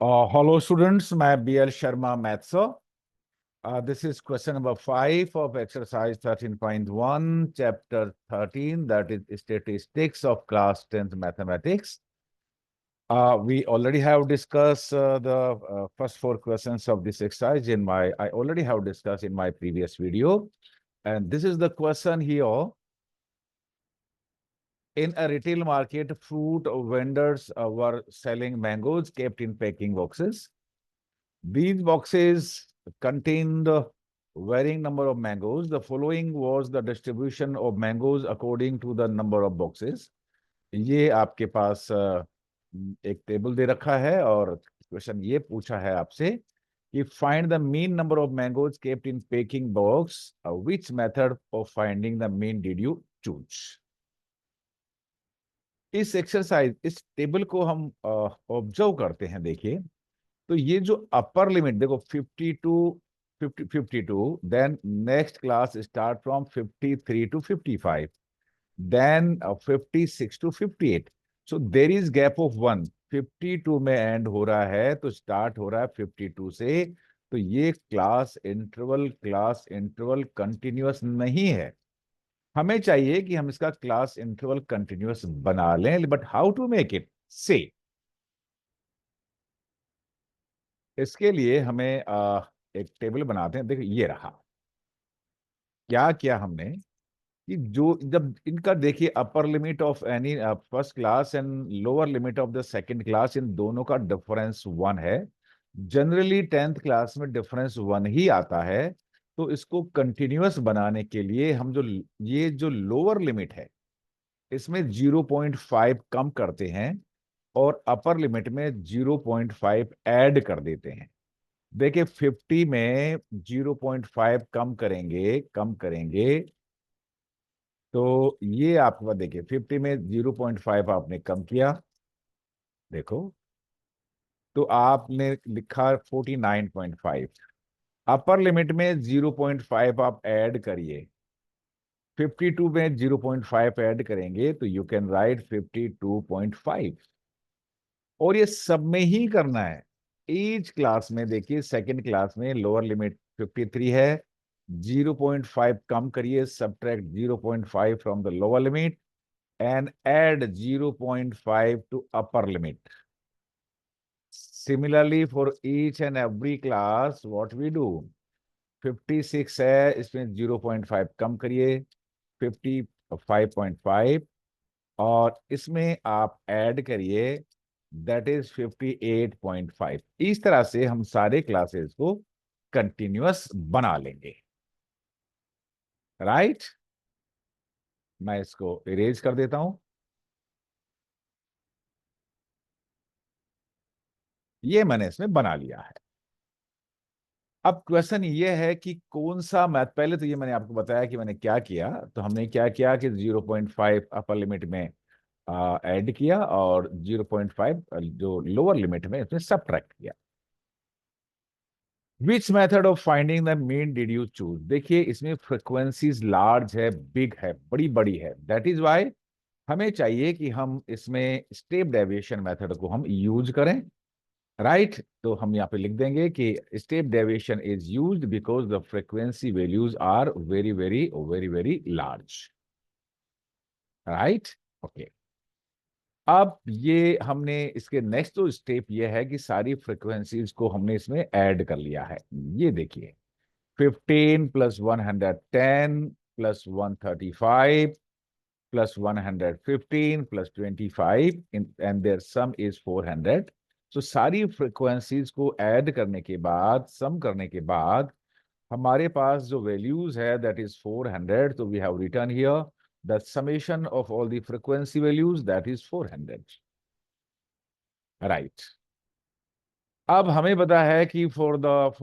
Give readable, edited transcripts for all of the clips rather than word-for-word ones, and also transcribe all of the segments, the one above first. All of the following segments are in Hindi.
Hello students, मैं BL Sharma Maths. This is question number 5 of exercise 13.1, chapter 13, that is statistics of class 10th mathematics. We already have discussed the first 4 questions of this exercise I already have discussed in my previous video. And this is the question here. In a retail market, fruit vendors were selling mangoes kept in packing boxes. These boxes contained a varying number of mangoes. The following was the distribution of mangoes according to the number of boxes. ये आपके पास एक टेबल दे रखा है और क्वेश्चन ये पूछा है आपसे कि find the mean number of mangoes kept in packing box, which method of finding the mean did you choose. इस टेबल को हम ऑब्जर्व करते हैं। देखिए, तो ये जो अपर लिमिट देखो 52 then next class start from 53 to 55, then 56 to 58। So there is gap of 1। 52 में एंड हो रहा है तो स्टार्ट हो रहा है 52 से। तो ये क्लास इंटरवल कंटिन्यूअस नहीं है। हमें चाहिए कि हम इसका क्लास इंटरवल कंटिन्यूअस बना लें, but how to make it से। इसके लिए हमें एक टेबल बनाते हैं। देखो ये रहा। क्या किया हमने कि जो जब इनका देखिए upper limit of any first class and lower limit of the second class, इन दोनों का डिफरेंस 1 है। जनरली 10th क्लास में डिफरेंस 1 ही आता है। तो इसको कंटिन्यूअस बनाने के लिए हम ये जो लोअर लिमिट है इसमें 0.5 कम करते हैं और अपर लिमिट में 0.5 ऐड कर देते हैं। देखिए 50 में 0.5 कम करेंगे तो ये आपके पास देखिए 50 में 0.5 आपने कम किया, देखो तो आपने लिखा 49.5। अपर लिमिट में 0.5 आप ऐड करिए, 52 में 0.5 ऐड करेंगे तो यू कैन राइट 52.5। और ये सब में ही करना है। ईच क्लास में देखिए, सेकंड क्लास में लोअर लिमिट 53 है, 0.5 कम करिए, subtract 0.5 from the lower limit and add 0.5 to upper limit. Similarly, for each and every class, what we do? 56 है, इसमें 0.5 कम करिए, 55.5, और इसमें आप ऐड करिए, दैट इज 58.5। इस तरह से हम सारे क्लासेस को कंटिन्यूअस बना लेंगे। राइट, मैं इसको इरेज कर देता हूं। ये मैंने इसमें बना लिया है। अब क्वेश्चन ये है कि कौन सा मैथ, पहले तो ये मैंने आपको बताया कि मैंने क्या किया। तो हमने क्या किया कि 0.5 अपर लिमिट में ऐड किया और 0.5 जो लोअर लिमिट में इसमें सबट्रैक्ट किया। Which method of finding the mean did you choose. देखिए इसमें फ्रिक्वेंसीज लार्ज है, बिग है, बड़ी बड़ी है। दैट इज वाई हमें चाहिए कि हम इसमें स्टेप डेविएशन मेथड को हम यूज करें। राइट तो हम यहाँ पे लिख देंगे कि step deviation is used because the frequency values are very very very very large. Right, okay. अब ये हमने इसके नेक्स्ट जो स्टेप ये है कि सारी फ्रीक्वेंसीज को हमने इसमें ऐड कर लिया है। ये देखिए 15 plus 110 plus 135 plus 115 plus 25 and their sum is 400। तो सारी फ्रीक्वेंसीज को ऐड करने के बाद, सम करने के बाद हमारे पास जो वैल्यूज है दैट इज 400। तो we have written here the summation of all the frequency values that is 400। Right, अब हमें पता है कि for the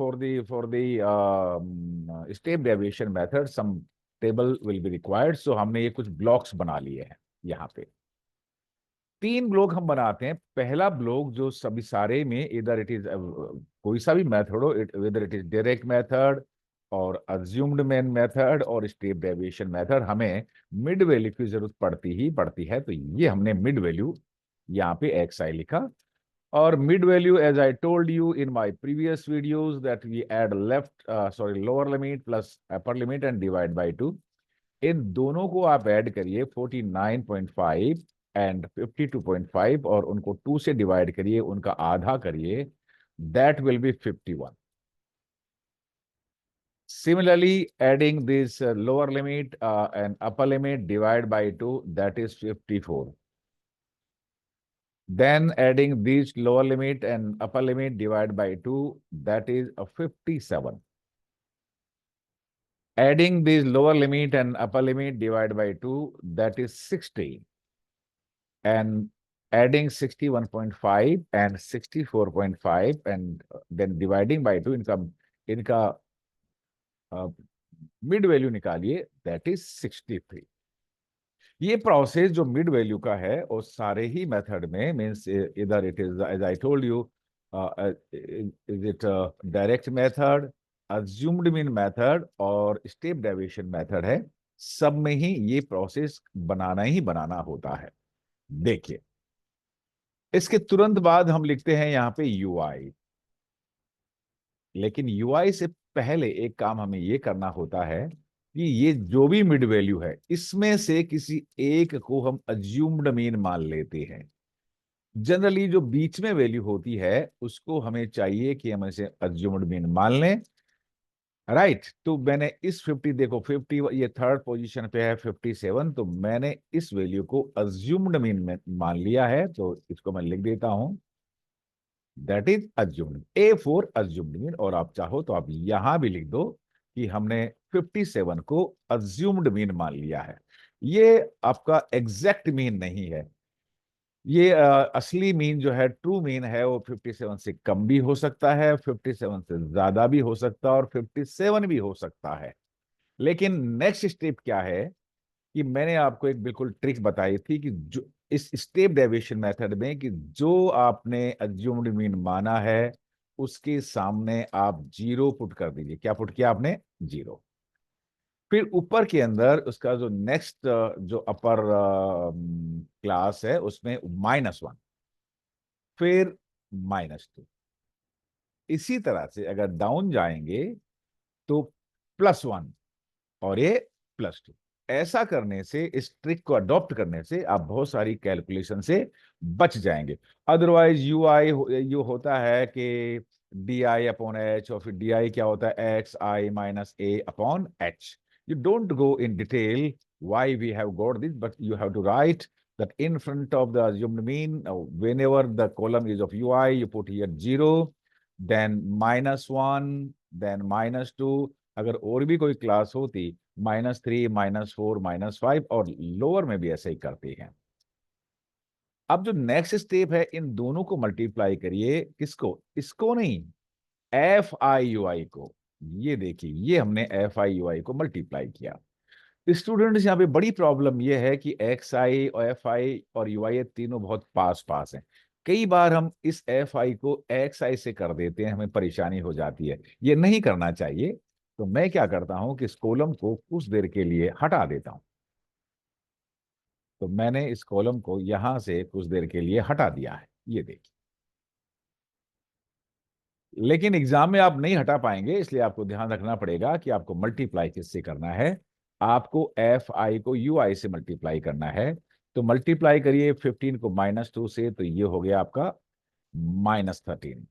step deviation method sum table will be required. So हमने ये कुछ ब्लॉक्स बना लिए हैं। यहाँ पे 3 ब्लॉक हम बनाते हैं। पहला ब्लॉक जो सभी सारे में इधर इट इज कोई सा भी मेथड हो, इधर इट इज डायरेक्ट मेथड और अज्यूम्ड मेन मेथड और स्टेप डेविएशन मेथड, हमें मिड वैल्यू की जरूरत पड़ती है। तो ये हमने मिड वैल्यू यहाँ पे एक्स आई लिखा। और mid value, as I told you in my previous videos, that we add lower limit plus upper limit and divide by 2। इन दोनों को आप ऐड करिए 49.5 एंड 52.5 और उनको 2 से डिवाइड करिए, उनका आधा करिए, that will B 51। Similarly, adding this lower limit and upper limit divide by 2, that is 54. Then adding these lower limit and upper limit divide by 2, that is a 57. Adding this lower limit and upper limit divide by 2, that is 60. And adding 61.5 and 64.5 and then dividing by 2, इनका मिड वैल्यू निकालिए, दैट इज 63। ये प्रोसेस जो मिड वैल्यू का है वो सारे ही मेथड में मींस इधर it is as I told you, is it direct method, assumed mean method और स्टेप डेविएशन मेथड है, सब में ही ये प्रोसेस बनाना ही बनाना होता है। देखिए, इसके तुरंत बाद हम लिखते हैं यहाँ पे यूआई, लेकिन यूआई से पहले एक काम हमें ये करना होता है कि ये जो भी मिड वैल्यू है इसमें से किसी एक को हम अज्यूम्ड मीन मान लेते हैं। जनरली जो बीच में वैल्यू होती है उसको हमें चाहिए कि हम इसे अज्यूम्ड मीन मान लें, राइट। तो मैंने इस 50, देखो 50 ये थर्ड पोजीशन पे है 57, तो मैंने इस वैल्यू को अज्यूम्ड मीन में मान लिया है, तो इसको मैं लिख देता हूं, that is assumed, A for assumed mean. और आप चाहो तो आप यहां भी लिख दो कि हमने 57 को अज्यूम्ड मीन मान लिया है। ये आपका एग्जैक्ट मीन नहीं है, ये असली मीन जो है, ट्रू मीन है, वो 57 से कम भी हो सकता है, 57 से ज्यादा भी हो सकता है और 57 भी हो सकता है। लेकिन नेक्स्ट स्टेप क्या है कि मैंने आपको एक बिल्कुल ट्रिक बताई थी कि जो इस स्टेप डेविएशन मेथड में, कि जो आपने अज्यूम्ड मीन माना है उसके सामने आप जीरो पुट कर दीजिए। क्या पुट किया आपने? जीरो। फिर ऊपर के अंदर उसका जो नेक्स्ट जो अपर क्लास है उसमें -1, फिर -2। इसी तरह से अगर डाउन जाएंगे तो +1 और ये +2। ऐसा करने से, इस ट्रिक को अडॉप्ट करने से आप बहुत सारी कैलकुलेशन से बच जाएंगे। अदरवाइज यूआई यू होता है कि डी अपॉन एच, और फिर डी क्या होता है, x I minus A upon H. You don't go in detail why we have got this, but you have to write that in front of the assumed mean, whenever the column is of ui, you put here 0, then -1, then -2। अगर और भी कोई क्लास होती -3, -4, -5, और लोअर में भी ऐसे ही करते हैं। अब जो नेक्स्ट स्टेप है, इन दोनों को मल्टीप्लाई करिए, किसको? इसको नहीं, FIUI को। ये देखिए, ये हमने FIUI को मल्टीप्लाई किया। स्टूडेंट्स, यहाँ पे बड़ी प्रॉब्लम ये है कि XI और FI और UI तीनों बहुत पास पास हैं। कई बार हम इस FI को XI से कर देते हैं, हमें परेशानी हो जाती है। ये नहीं करना चाहिए। तो मैं क्या करता हूं कि इस कॉलम को कुछ देर के लिए हटा देता हूं। तो मैंने इस कॉलम को यहां से कुछ देर के लिए हटा दिया है, ये देखिए। लेकिन एग्जाम में आप नहीं हटा पाएंगे, इसलिए आपको ध्यान रखना पड़ेगा कि आपको मल्टीप्लाई किससे करना है। आपको FI को UI से मल्टीप्लाई करना है। तो मल्टीप्लाई करिए 15 को -2 से, तो ये हो गया आपका -13।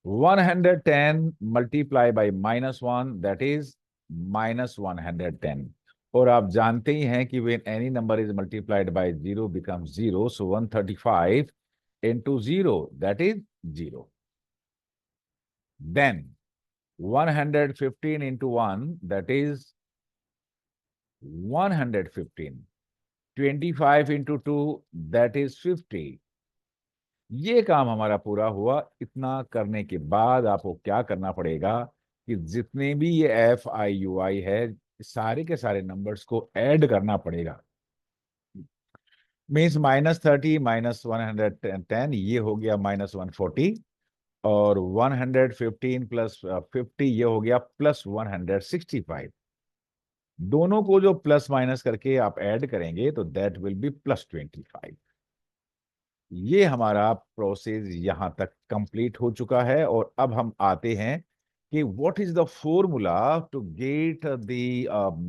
110 मल्टीप्लाई बाई -1, दैट इज -110। और आप जानते ही हैं कि when any number is multiplied by 0 becomes 0, so 135 into 0, that is 0। Then 115 into 1, that is 115। 25 into 2, that is 50। ये काम हमारा पूरा हुआ। इतना करने के बाद आपको क्या करना पड़ेगा कि जितने भी ये FIUI है, सारे के सारे नंबर्स को ऐड करना पड़ेगा। मीन्स -30 -110, ये हो गया -140, और 115 प्लस 50 ये हो गया +165। दोनों को जो प्लस माइनस करके आप ऐड करेंगे तो दैट विल बी +25। ये हमारा प्रोसेस यहां तक कंप्लीट हो चुका है और अब हम आते हैं कि what is the formula to get the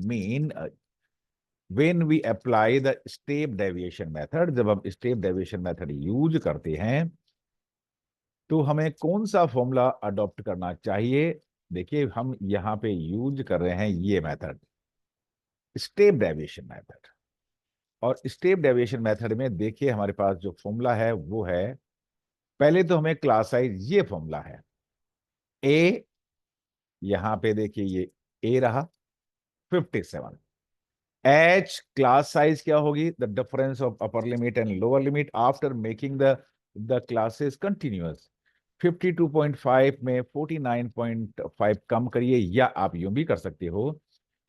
mean when we apply the step deviation method. जब हम स्टेप डेविएशन मेथड यूज करते हैं तो हमें कौन सा फॉर्मूला अडॉप्ट करना चाहिए। देखिए हम यहां पे यूज कर रहे हैं ये मेथड, स्टेप डेविएशन मेथड। और स्टेप डेविएशन मेथड में देखिए हमारे पास जो फॉर्मूला है वो है, पहले तो हमें क्लास साइज, ये फॉर्मूला है ए, यहां पे देखिए ये ए रहा 57। एच क्लास साइज क्या होगी, the difference of upper limit and lower limit after making the classes continuous. 52.5 में 49.5 कम करिए, या आप यूं भी कर सकते हो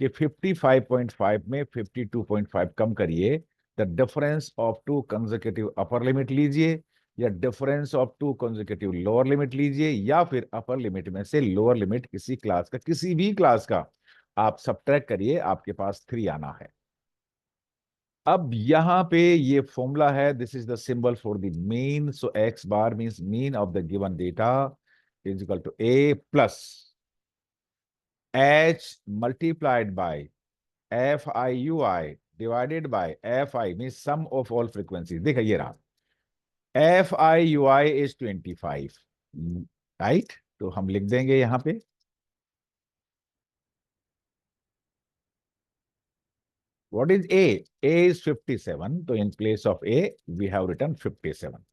कि 55.5 में 52.5 कम करिए, the difference of to consecutive upper limit लीजिए, या difference of to consecutive lower limit लीजिए, या फिर अपर लिमिट में से लोअर लिमिट किसी क्लास का, किसी भी क्लास का आप सब्ट्रैक्ट करिए, आपके पास 3 आना है। अब यहां पे ये फॉर्मूला है, this is the symbol for the mean, so X bar means mean of the given data is equal to A plus H multiplied by F I U I divided by F I mean sum of all frequency. देखा ये रहा, F I U I is 25, right. तो हम लिख देंगे यहां पे what is a? A is 57. So in place of A, we have written 57.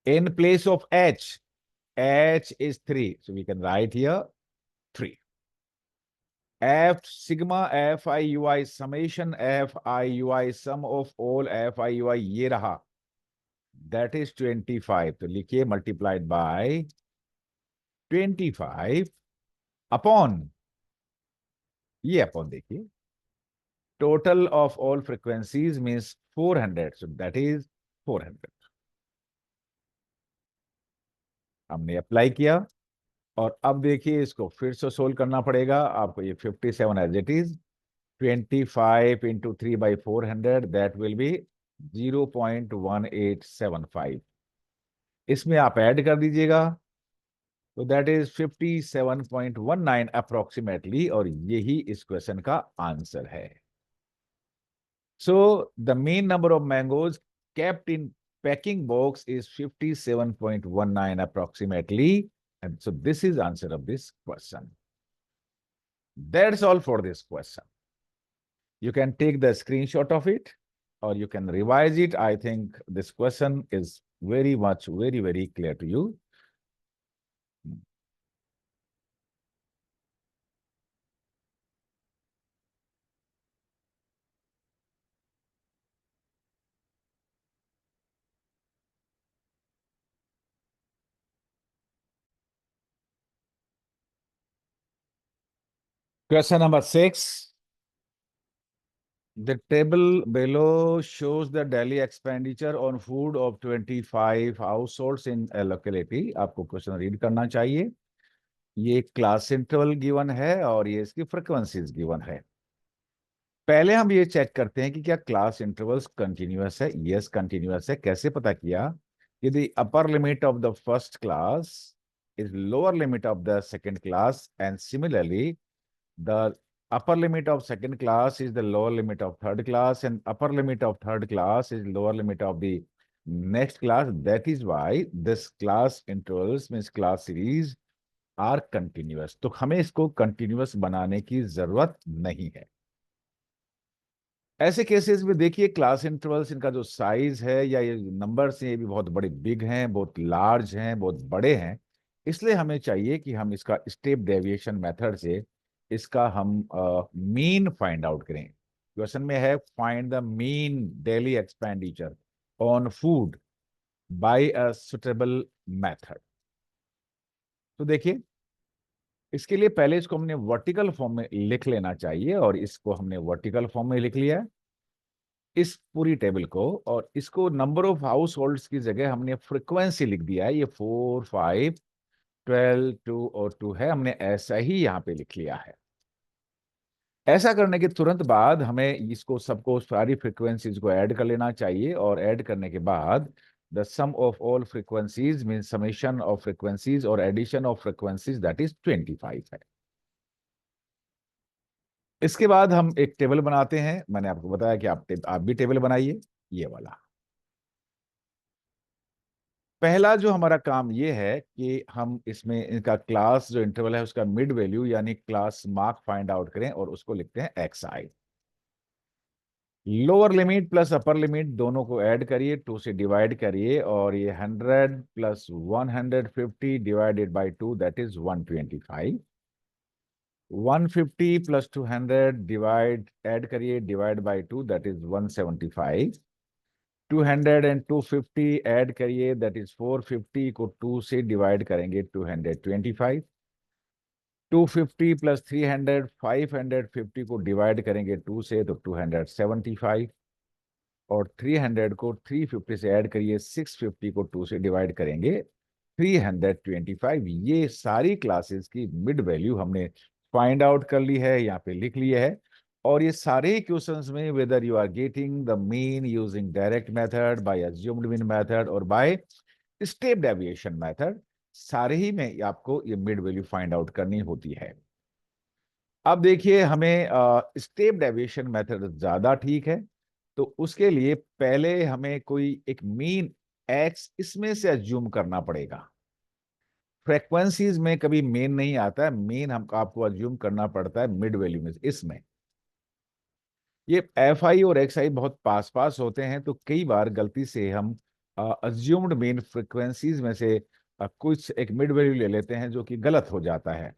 In place of H, H is 3. So we can write here 3. F sigma F I U I summation F I U I sum of all F I U I ये रहा, that is 25. तो लिखिए multiplied by 25 upon, ये upon देखिए, total of all frequencies means 400. So that is 400. हमने अप्लाई किया और अब देखिए इसको फिर से सोल्व करना पड़ेगा आपको। ये 57 as it is, 25 into 3/400, that will be 0.1875। इसमें आप ऐड कर दीजिएगा तो दैट इज 57.19 अप्रोक्सीमेटली, और यही इस क्वेश्चन का आंसर है। So the mean number of mangoes kept in packing box is 57.19 approximately. And so this is answer of this question. That's all for this question. You can take the screenshot of it or you can revise it. I think this question is very much, very, very clear to you. Question number 6. The table below shows the daily expenditure on food of 25 households in a locality. आपको क्वेश्चन रीड करना चाहिए। ये क्लास इंटरवल गिवन है और ये इसकी फ्रीक्वेंसीज गिवन है। पहले हम ये चेक करते हैं कि क्या क्लास इंटरवल्स कंटिन्यूअस है। यस कंटिन्यूअस है। कैसे पता किया? यदि अपर limit of the first class is lower limit of the second class and similarly the upper limit of second class is the lower limit of third class and upper limit of third class is lower limit of the next class, that is why this class intervals means class series are continuous. तो हमें इसको कंटिन्यूअस बनाने की जरूरत नहीं है। ऐसे केसेस में देखिए क्लास इंटरवल्स, इनका जो साइज है या ये नंबर्स हैं ये भी बहुत बड़े बिग हैं, बहुत लार्ज हैं, बहुत बड़े हैं। इसलिए हमें चाहिए कि हम इसका स्टेप डेविएशन मेथड से इसका हम मीन फाइंड आउट करें। क्वेश्चन में है find the mean daily expenditure on food by a suitable method. तो देखिए इसके लिए पहले इसको हमने वर्टिकल फॉर्म में लिख लेना चाहिए और इसको हमने वर्टिकल फॉर्म में लिख लिया इस पूरी टेबल को, और इसको नंबर ऑफ हाउस होल्ड्स की जगह हमने फ्रीक्वेंसी लिख दिया है। ये 4, 5, 12, 2 और 2 है, हमने ऐसा ही यहाँ पे लिख लिया है। ऐसा करने के तुरंत बाद हमें इसको सबको सारी फ्रीक्वेंसीज को ऐड कर लेना चाहिए, और ऐड करने के बाद the sum of all frequencies mean summation of frequencies और addition of frequencies that is 25 है। इसके बाद हम एक टेबल बनाते हैं। मैंने आपको बताया कि आप भी टेबल बनाइए, ये वाला। पहला जो हमारा काम ये है कि हम इसमें इनका क्लास जो इंटरवल है उसका मिड वैल्यू यानी क्लास मार्क फाइंड आउट करें, और उसको लिखते हैं X I. Lower limit plus upper limit दोनों को ऐड करिए, 2 से डिवाइड करिए, और ये 100 plus 150 divided by 2 that is 125। 150 plus 200 divide add करिए, divide by 2 that is 175। 200 and 250 add करिए, दैट इज 450 को 2 से डिवाइड करेंगे 225। 250 प्लस 300 550 को डिवाइड करेंगे 2 से तो 275। और 300 को 350 से ऐड करिए, 650 को 2 से डिवाइड करेंगे 325। ये सारी क्लासेस की मिड वैल्यू हमने फाइंड आउट कर ली है, यहाँ पे लिख लिया है। और ये सारे क्वेश्चंस में whether you are getting the mean using direct method, by assumed mean method, और बाय स्टेप डेविएशन मेथड, सारे ही में आपको ये मिड वैल्यू फाइंड आउट करनी होती है। अब देखिए, हमें स्टेप डेविएशन मेथड ज्यादा ठीक है, तो उसके लिए पहले हमें कोई एक मीन एक्स इसमें से अज्यूम करना पड़ेगा। फ्रीक्वेंसीज में कभी मेन नहीं आता है, मेन हम आपको अज्यूम करना पड़ता है मिड वैल्यू में। इसमें ये एफ आई और एक्स आई बहुत पास पास होते हैं, तो कई बार गलती से हम अज्यूम्ड मेन फ्रीक्वेंसीज में से कुछ एक मिड वैल्यू ले लेते हैं, जो कि गलत हो जाता है।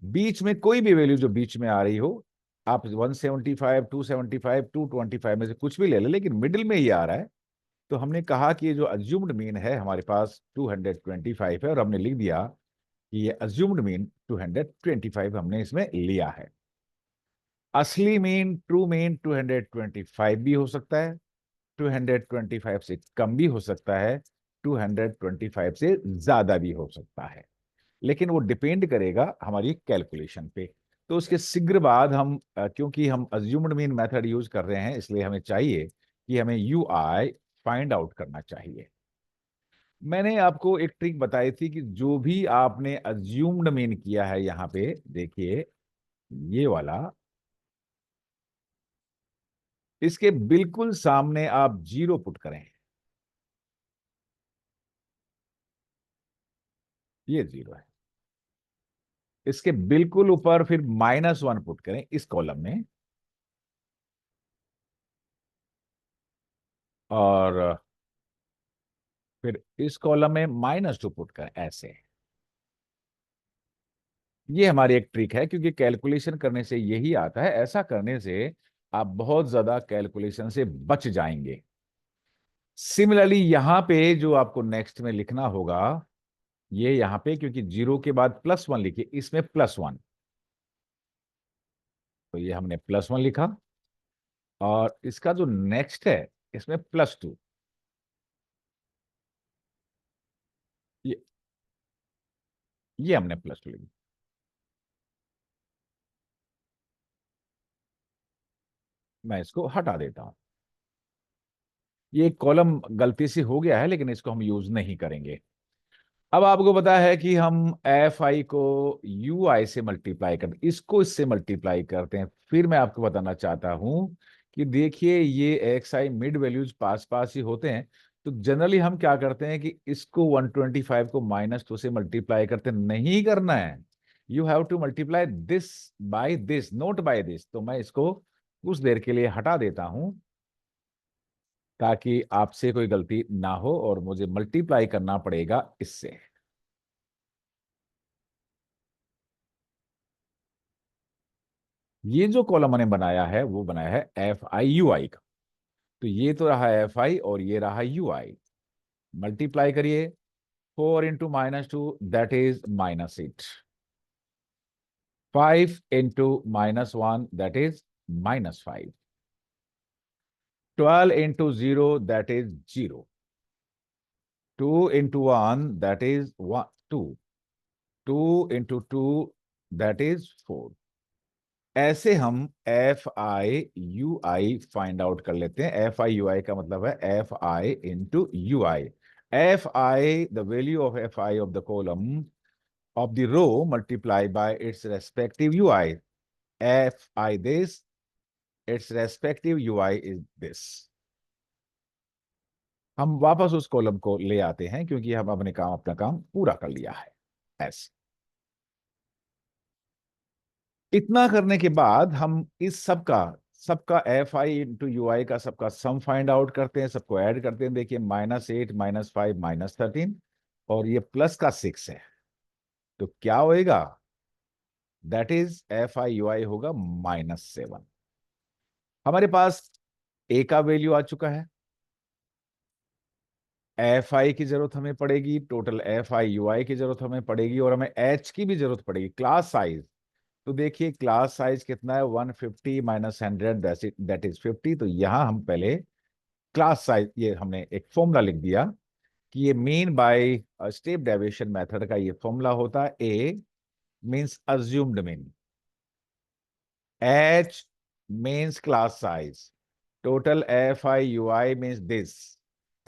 बीच में कोई भी वैल्यू जो बीच में आ रही हो, आप 175 275 225 में से कुछ भी ले लें, लेकिन मिडिल में ही आ रहा है, तो हमने कहा कि ये जो अज्यूम्ड मीन है हमारे पास 225 है, और हमने लिख दिया कि ये अज्यूम्ड मीन 225 हमने इसमें लिया है। असली मीन ट्रू मीन 225 भी हो सकता है, 225 से कम भी हो सकता है, 225 से ज्यादा भी हो सकता है, लेकिन वो डिपेंड करेगा हमारी कैलकुलेशन पे। तो उसके शीघ्र बाद हम क्योंकि हम अज्यूम्ड मीन मेथड यूज कर रहे हैं, इसलिए हमें चाहिए कि हमें यू आई फाइंड आउट करना चाहिए। मैंने आपको एक ट्रिक बताई थी कि जो भी आपने अज्यूम्ड मीन किया है, यहां पे देखिए ये वाला, इसके बिल्कुल सामने आप जीरो पुट करें, ये जीरो है। इसके बिल्कुल ऊपर फिर -1 पुट करें इस कॉलम में, और फिर इस कॉलम में -2 पुट करें, ऐसे। ये हमारी एक ट्रिक है, क्योंकि कैलकुलेशन करने से यही आता है। ऐसा करने से आप बहुत ज्यादा कैलकुलेशन से बच जाएंगे। सिमिलरली यहां पे जो आपको नेक्स्ट में लिखना होगा, ये यहां पे क्योंकि जीरो के बाद +1 लिखिए, इसमें +1, तो ये हमने +1 लिखा। और इसका जो नेक्स्ट है इसमें +2, ये ये हमने +2 लिखा। मैं इसको हटा देता हूं। ये कॉलम गलती से हो गया है, लेकिन इसको हम यूज नहीं करेंगे। अब आपको पता है कि हम एफ आई को यू आई से मल्टीप्लाई करते, इसको इससे मल्टीप्लाई करते हैं। फिर मैं आपको बताना चाहता हूं कि देखिए ये एक्स आई मिड वैल्यूज पास पास ही होते हैं, तो जनरली हम क्या करते हैं कि इसको 125 को -2 से मल्टीप्लाई करते नहीं करना है। You have to multiply this by this, not by this. तो मैं इसको कुछ देर के लिए हटा देता हूं, ताकि आपसे कोई गलती ना हो और मुझे मल्टीप्लाई करना पड़ेगा इससे। ये जो कॉलम मैंने बनाया है वो बनाया है एफ आई यू आई का। तो ये तो रहा एफ आई और ये रहा यू आई। मल्टीप्लाई करिए, 4 × -2 that is -8। 5 × -1 that is -5। 12 × 0 that is 0। 2 × 1 that is 2। 2 × 2 that is 4। ऐसे हम F I U I find out कर लेते हैं। एफ आई यू आई का मतलब है F I into you I. F I, the value of F I of the column of the row multiplied by its respective UI. Fi this, its respective UI is this. हम वापस उस कॉलम को ले आते हैं क्योंकि हम अपना काम पूरा कर लिया है। ऐसे इतना करने के बाद हम इस सबका सबका एफ आई इंटू यू आई का सबका सम फाइंड आउट करते हैं, सबको ऐड करते हैं। देखिए -8 -5 -13 और ये प्लस का 6 है, तो क्या होएगा? That is F I U I होगा -7। हमारे पास ए का वैल्यू आ चुका है, एफ आई की जरूरत हमें पड़ेगी, टोटल एफ आई यू आई की जरूरत हमें पड़ेगी, और हमें एच की भी जरूरत पड़ेगी। क्लास साइज, तो देखिए क्लास साइज कितना है? 150 -100 दैट इज 50। तो यहां हम पहले क्लास साइज, ये हमने एक फॉर्मूला लिख दिया कि ये mean by step deviation method का ये फॉर्मूला होता है। A means assumed mean, H means class size, total FI UI means this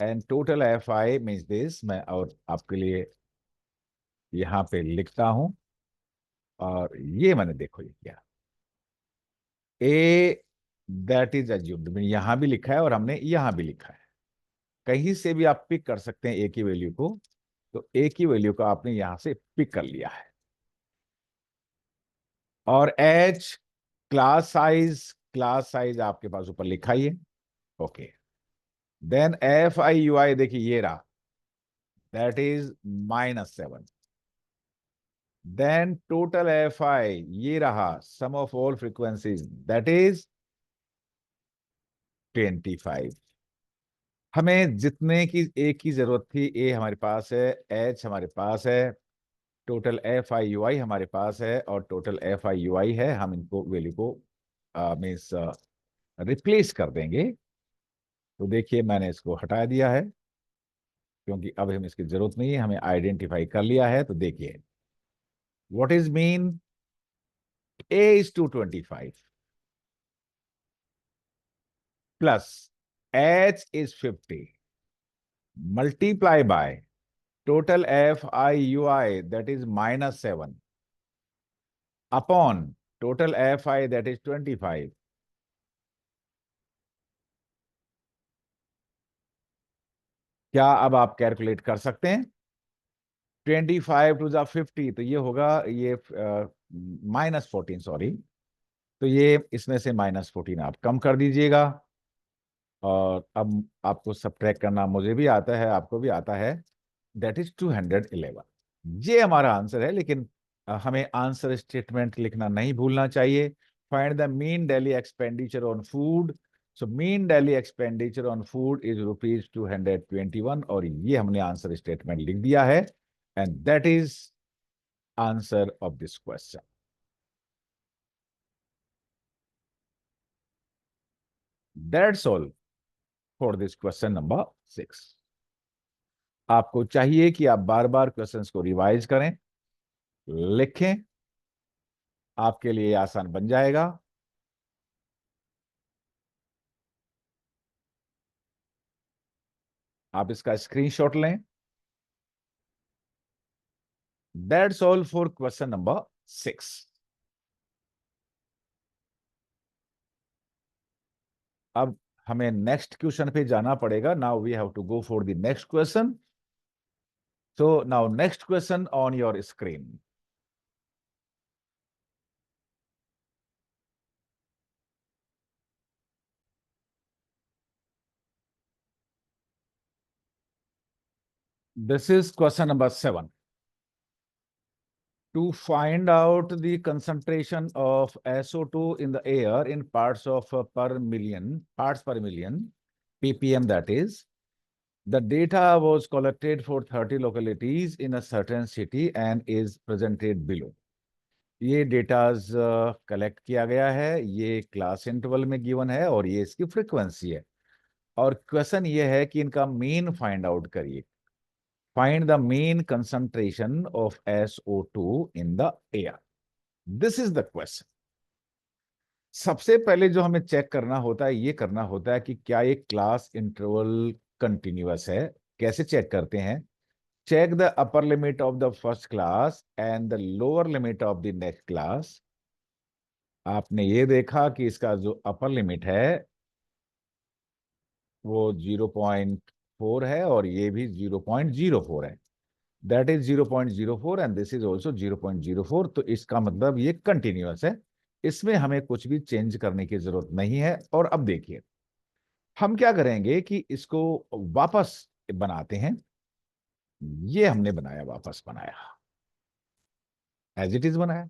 and total FI means this। मैं और आपके लिए यहां पे लिखता हूं, और ये मैंने देखो ये किया। ए दैट इज अज्यूम्ड, यहां भी लिखा है और हमने यहां भी लिखा है। कहीं से भी आप पिक कर सकते हैं ए की वैल्यू को, तो ए की वैल्यू को आपने यहां से पिक कर लिया है। और एच क्लास साइज आपके पास ऊपर लिखा ही है। ओके, देन FI UI देखिए ये रहा, that is -7। Then total F I ये रहा, sum of all frequencies that is 25। हमें जितने की ए की जरूरत थी, ए हमारे पास है, एच हमारे पास है, टोटल एफ आई यू आई हमारे पास है, और टोटल एफ आई यू आई है। हम इनको वैल्यू को मीन्स रिप्लेस कर देंगे। तो देखिए मैंने इसको हटा दिया है क्योंकि अब हमें इसकी जरूरत नहीं है, हमें आइडेंटिफाई कर लिया है। तो देखिए what is mean, A is 225 plus H is 50 multiply by total FIUI that is -7 upon total FI that is 25। क्या अब आप कैलकुलेट कर सकते हैं? 25 टू द 50 तो ये होगा, ये -14, सॉरी। तो ये इसमें से -14 आप कम कर दीजिएगा। और अब आपको सब्ट्रैक्ट करना मुझे भी आता है, आपको भी आता है, दैट इज 211। ये हमारा आंसर है, लेकिन हमें आंसर स्टेटमेंट लिखना नहीं भूलना चाहिए। Find the mean daily expenditure on food. So mean daily expenditure on food is ₹221, और ये हमने आंसर स्टेटमेंट लिख दिया है, and that is answer of this question. That's all for this question number 6। आपको चाहिए कि आप बार बार क्वेश्चंस को रिवाइज करें, लिखें, आपके लिए आसान बन जाएगा। आप इसका स्क्रीनशॉट लें। That's all for question number 6। अब हमें नेक्स्ट क्वेश्चन पे जाना पड़ेगा। Now we have to go for the next question. So now next question on your screen. This is question number 7। To find out the concentration of SO2 in the air in parts per million, ppm that is, the data was collected for 30 localities in a certain city and is presented below। ये डेटाज कलेक्ट किया गया है, ये क्लास इंटरवल में गिवन है, और ये इसकी फ्रीक्वेंसी है। और क्वेश्चन ये है कि इनका मीन फाइंड आउट करिए। Find the mean concentration of SO2 in the air, this is the question. सबसे पहले जो हमें चेक करना होता है, ये करना होता है कि क्या ये क्लास इंटरवल कंटिन्यूअस है। कैसे चेक करते हैं? Check the upper limit of the first class and the lower limit of the next class. आपने ये देखा कि इसका जो अपर लिमिट है वो 0.4 है और ये भी 0.04 है। That is 0.04 and this is also 0.04। तो इसका मतलब ये कंटिन्यूअस है, इसमें हमें कुछ भी चेंज करने की जरूरत नहीं है। और अब देखिए हम क्या करेंगे कि इसको वापस बनाते हैं। ये हमने बनाया, वापस बनाया, एज इट इज बनाया,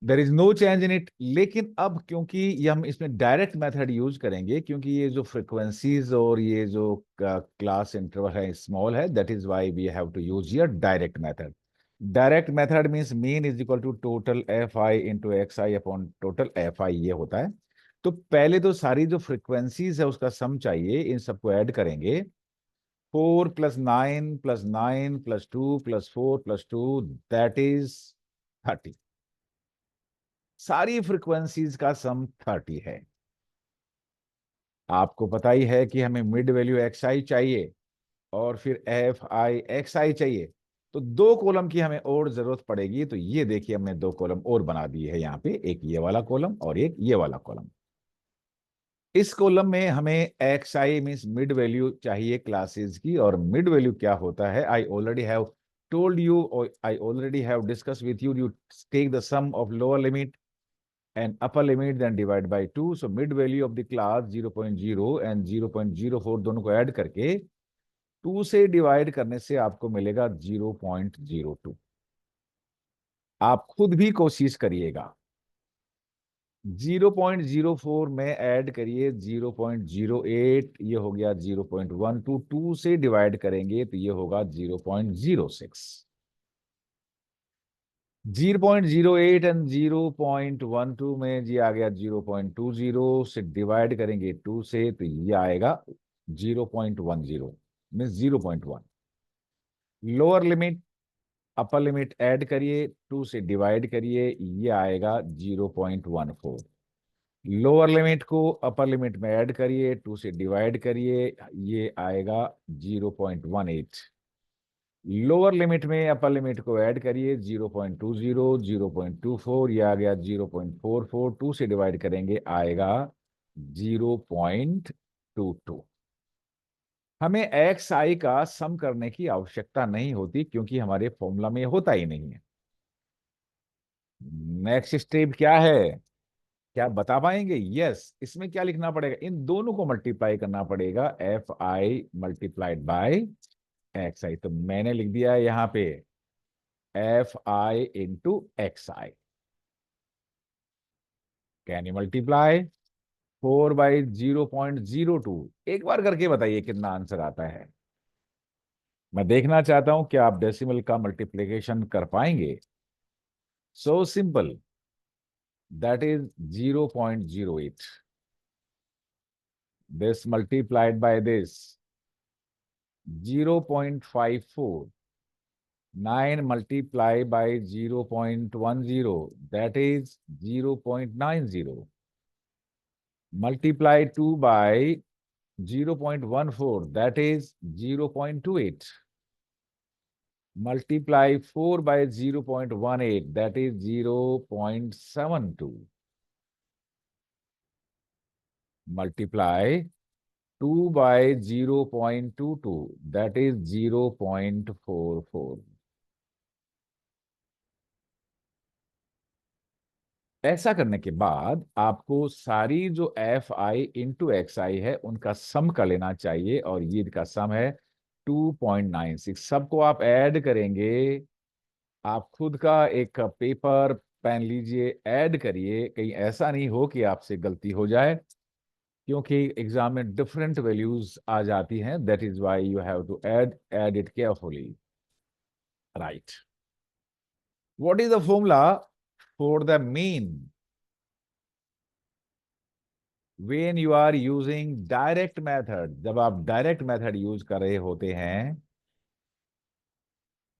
there is no change in it. लेकिन अब क्योंकि ये हम इसमें डायरेक्ट मेथड यूज करेंगे, क्योंकि ये जो फ्रीक्वेंसीज और ये जो क्लास इंटरवल है स्मॉल है, that is why we have to use your direct method. Direct method means mean is equal to total F I into X I upon total F I, ये होता है। तो पहले तो सारी जो फ्रीक्वेंसीज है उसका सम चाहिए, इन सबको ऐड करेंगे। 4 + 9 + 9 + 2 + 4 + 2 दैट इज 30। सारी फ्रीक्वेंसीज का सम 30 है। आपको पता ही है कि हमें मिड वैल्यू एक्स आई चाहिए और फिर एफ आई एक्स आई चाहिए। तो दो कॉलम की हमें और जरूरत पड़ेगी। तो ये देखिए हमने दो कॉलम और बना दिए है यहाँ पे, एक ये वाला कॉलम और एक ये वाला कॉलम। इस कॉलम में हमें X I means mid value चाहिए क्लासेस की। और मिड वैल्यू क्या होता है, I already have told you, I already have discuss with you, you take the sum of lower limit and upper limit then divide by 2। so mid value of the class 0.0 and 0.04 दोनों को ऐड करके 2 से डिवाइड करने से आपको मिलेगा 0.02। आप खुद भी कोशिश करिएगा। 0.04 में ऐड करिए 0.08, ये हो गया 0.12। 2 से डिवाइड करेंगे तो ये होगा 0.06। 0.08 एंड 0.12 में जी आ गया 0.20। से डिवाइड करेंगे 2 से तो ये आएगा 0.10 means 0.1। Lower limit upper limit add करिए, 2 से डिवाइड करिए, ये आएगा 0.14। लोअर लिमिट को अपर लिमिट में ऐड करिए, 2 से डिवाइड करिए, ये आएगा 0.18। लोअर लिमिट में अपर लिमिट को ऐड करिए, 0.20, 0.24, ये आ गया 0.44। 2 से डिवाइड करेंगे आएगा 0.22। हमें एक्स आई का सम करने की आवश्यकता नहीं होती क्योंकि हमारे फॉर्मूला में होता ही नहीं है। नेक्स्ट स्टेप क्या है, क्या बता पाएंगे? यस, इसमें क्या लिखना पड़ेगा, इन दोनों को मल्टीप्लाई करना पड़ेगा, F I multiplied by X I. तो मैंने लिख दिया यहाँ पे F I into X I. Can you multiply 4/0.02? एक बार करके बताइए कितना आंसर आता है। मैं देखना चाहता हूं कि आप डेसिमल का मल्टीप्लिकेशन कर पाएंगे। So simple, that is 0.08। This multiplied by this 0.54। 9 multiplied by 0.10, that is 0.90, multiply 2 by 0.14, that is 0.28, multiply 4 by 0.18, that is 0.72, multiply 2 by 0.22, that is 0.44। ऐसा करने के बाद आपको सारी जो एफ आई इंटू एक्स आई है उनका सम का लेना चाहिए, और ये का सम है 2.96। सबको आप ऐड करेंगे। आप खुद का एक पेपर पेन लीजिए, ऐड करिए, कहीं ऐसा नहीं हो कि आपसे गलती हो जाए, क्योंकि एग्जाम में डिफरेंट वैल्यूज आ जाती हैं। That is why you have to add it carefully, right. What is the formula for the mean when you are using direct method? जब आप डायरेक्ट मेथड यूज कर रहे होते हैं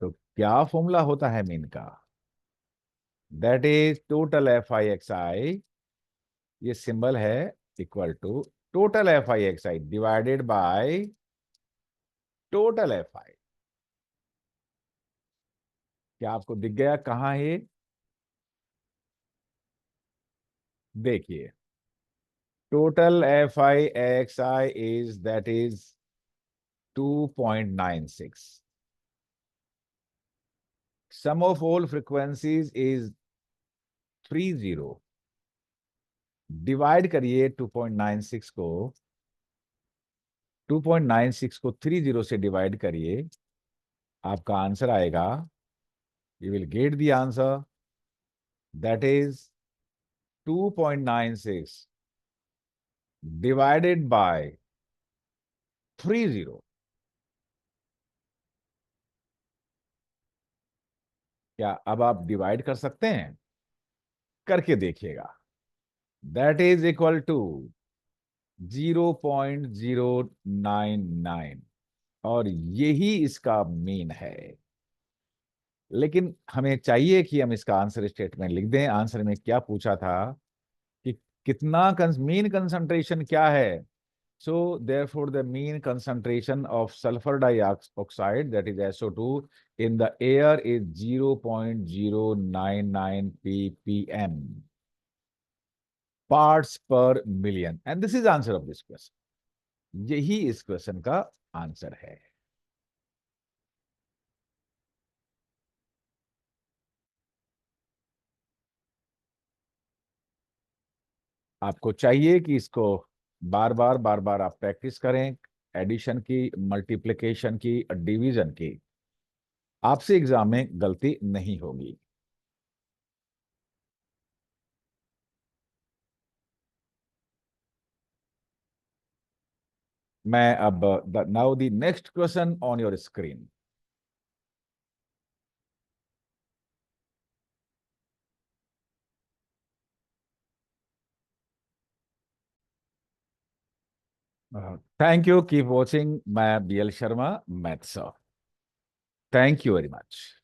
तो क्या फॉर्मूला होता है मीन का? That is total F I X I, ये सिंबल है equal to total F I X I divided by total F I. क्या आपको दिख गया कहाँ है? देखिए, total F I X I is that is 2.96, sum of all frequencies is 30। Divide करिए 2.96 को 30 से डिवाइड करिए, आपका आंसर आएगा, you will get the answer, that is 2.96 divided by 30। क्या अब आप डिवाइड कर सकते हैं? करके देखिएगा। दैट इज इक्वल टू 0.099, और यही इसका मीन है। लेकिन हमें चाहिए कि हम इसका आंसर स्टेटमेंट लिख दें। आंसर में क्या पूछा था कि कितना मीन कंसंट्रेशन क्या है। So therefore the mean concentration of sulphur dioxide that is SO2 in the air is 0.099 ppm parts per million, and this is answer of this question. यही इस क्वेश्चन का आंसर है। आपको चाहिए कि इसको बार बार आप प्रैक्टिस करें, एडिशन की, मल्टीप्लिकेशन की, डिवीजन की। आपसे एग्जाम में गलती नहीं होगी। मैं अब now the next question on your screen. Thank you, keep watching. मैं BL Sharma, maths. Thank you very much.